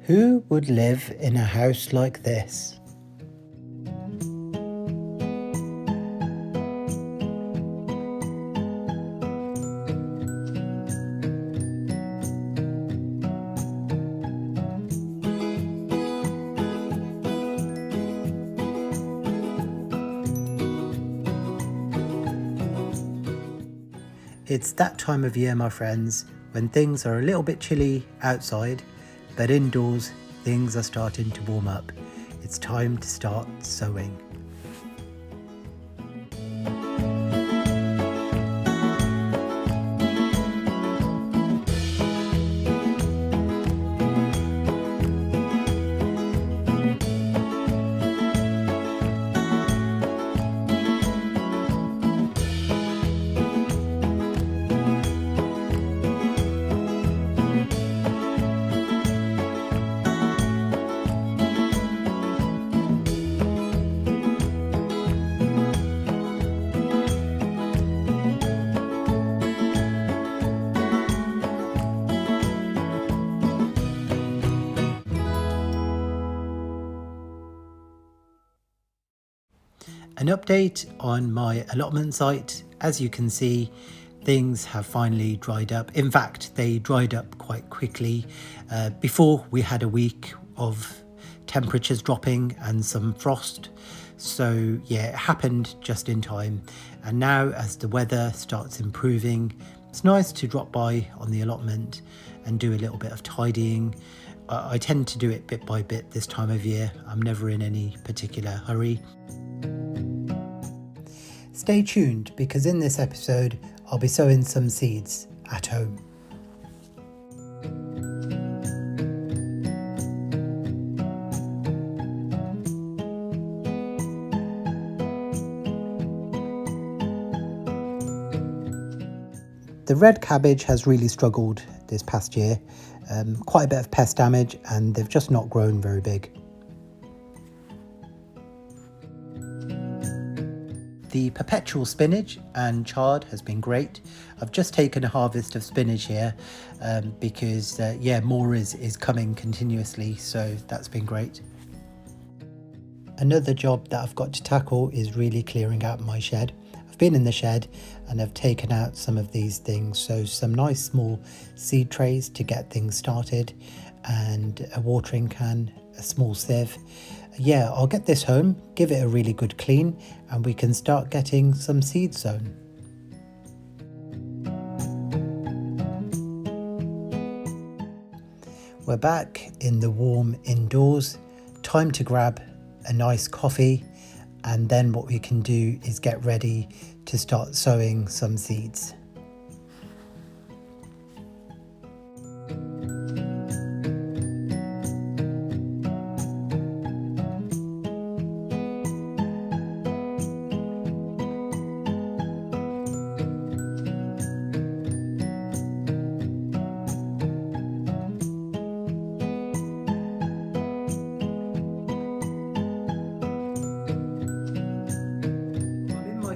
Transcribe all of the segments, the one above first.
Who would live in a house like this? It's that time of year, my friends, when things are a little bit chilly outside, but indoors things are starting to warm up. It's time to start sowing. An update on my allotment site. As you can see, things have finally dried up. In fact, they dried up quite quickly. Before we had a week of temperatures dropping and some frost. So yeah, it happened just in time. And now as the weather starts improving, it's nice to drop by on the allotment and do a little bit of tidying. I tend to do it bit by bit this time of year. I'm never in any particular hurry. Stay tuned, because in this episode I'll be sowing some seeds at home. The red cabbage has really struggled this past year. Quite a bit of pest damage, and they've just not grown very big. The perpetual spinach and chard has been great. I've just taken a harvest of spinach here because more is coming continuously, so that's been great. Another job that I've got to tackle is really clearing out my shed. I've been in the shed and I've taken out some of these things, so some nice small seed trays to get things started, and a watering can, a small sieve. Yeah, I'll get this home, give it a really good clean, and we can start getting some seeds sown. We're back in the warm indoors. Time to grab a nice coffee, and then what we can do is get ready to start sowing some seeds.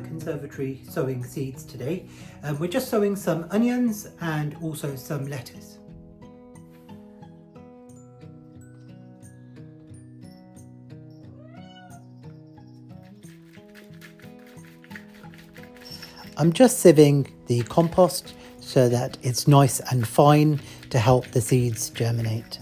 Conservatory sowing seeds today. We're just sowing some onions and also some lettuce. I'm just sieving the compost so that it's nice and fine to help the seeds germinate.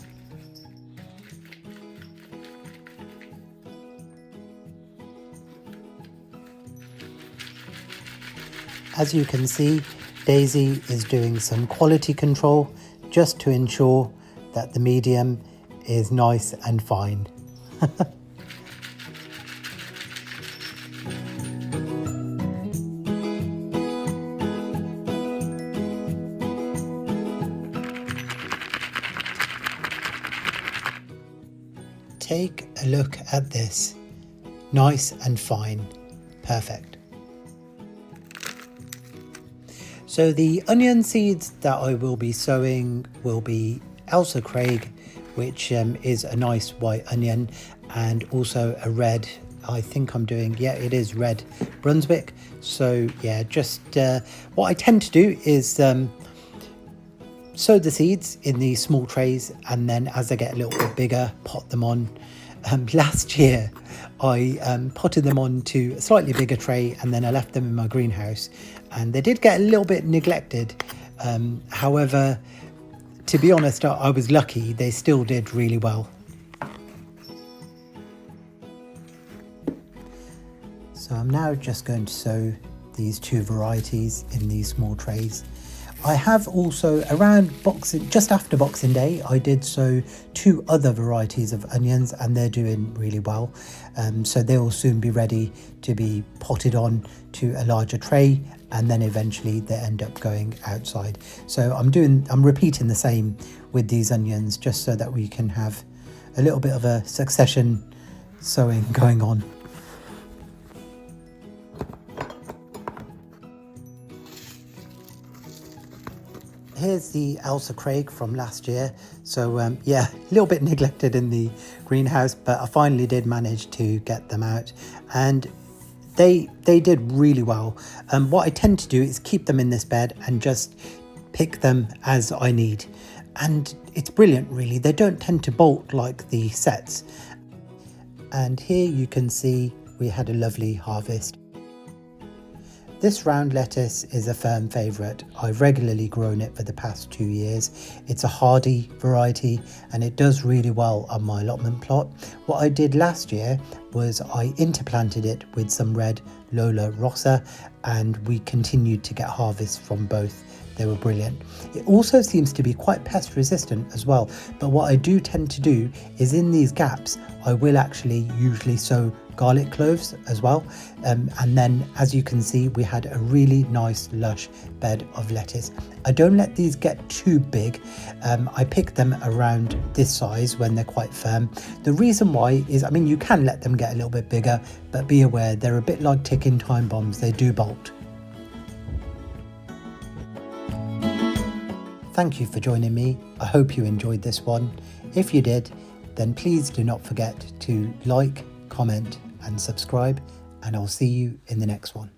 As you can see, Daisy is doing some quality control just to ensure that the medium is nice and fine. Take a look at this. Nice and fine. Perfect. So the onion seeds that I will be sowing will be Elsa Craig, which is a nice white onion, and also a red, I think I'm doing, yeah, it is red Brunswick. So yeah, just what I tend to do is sow the seeds in these small trays, and then as they get a little bit bigger, pot them on. Last year I potted them onto a slightly bigger tray, and then I left them in my greenhouse, and they did get a little bit neglected. However, to be honest, I was lucky. They still did really well. So I'm now just going to sow these 2 varieties in these small trays. I have also, around just after Boxing Day, I did sow 2 other varieties of onions, and they're doing really well. So they will soon be ready to be potted on to a larger tray, and then eventually they end up going outside. So I'm repeating the same with these onions, just so that we can have a little bit of a succession sowing going on. Here's the Elsa Craig from last year. So yeah, a little bit neglected in the greenhouse, but I finally did manage to get them out, and they did really well. What I tend to do is keep them in this bed and just pick them as I need, and it's brilliant really. They don't tend to bolt like the sets. And here you can see we had a lovely harvest. This round lettuce is a firm favourite. I've regularly grown it for the past 2 years. It's a hardy variety, and it does really well on my allotment plot. What I did last year was I interplanted it with some red Lola Rossa, and we continued to get harvests from both. They were brilliant. It also seems to be quite pest resistant as well, but what I do tend to do is in these gaps I will actually usually sow garlic cloves as well, and then as you can see we had a really nice lush bed of lettuce. I don't let these get too big. I pick them around this size when they're quite firm. The reason why is, I mean, you can let them get a little bit bigger, but be aware they're a bit like ticking time bombs. They do bolt. Thank you for joining me. I hope you enjoyed this one. If you did, then please do not forget to like, comment and subscribe, and I'll see you in the next one.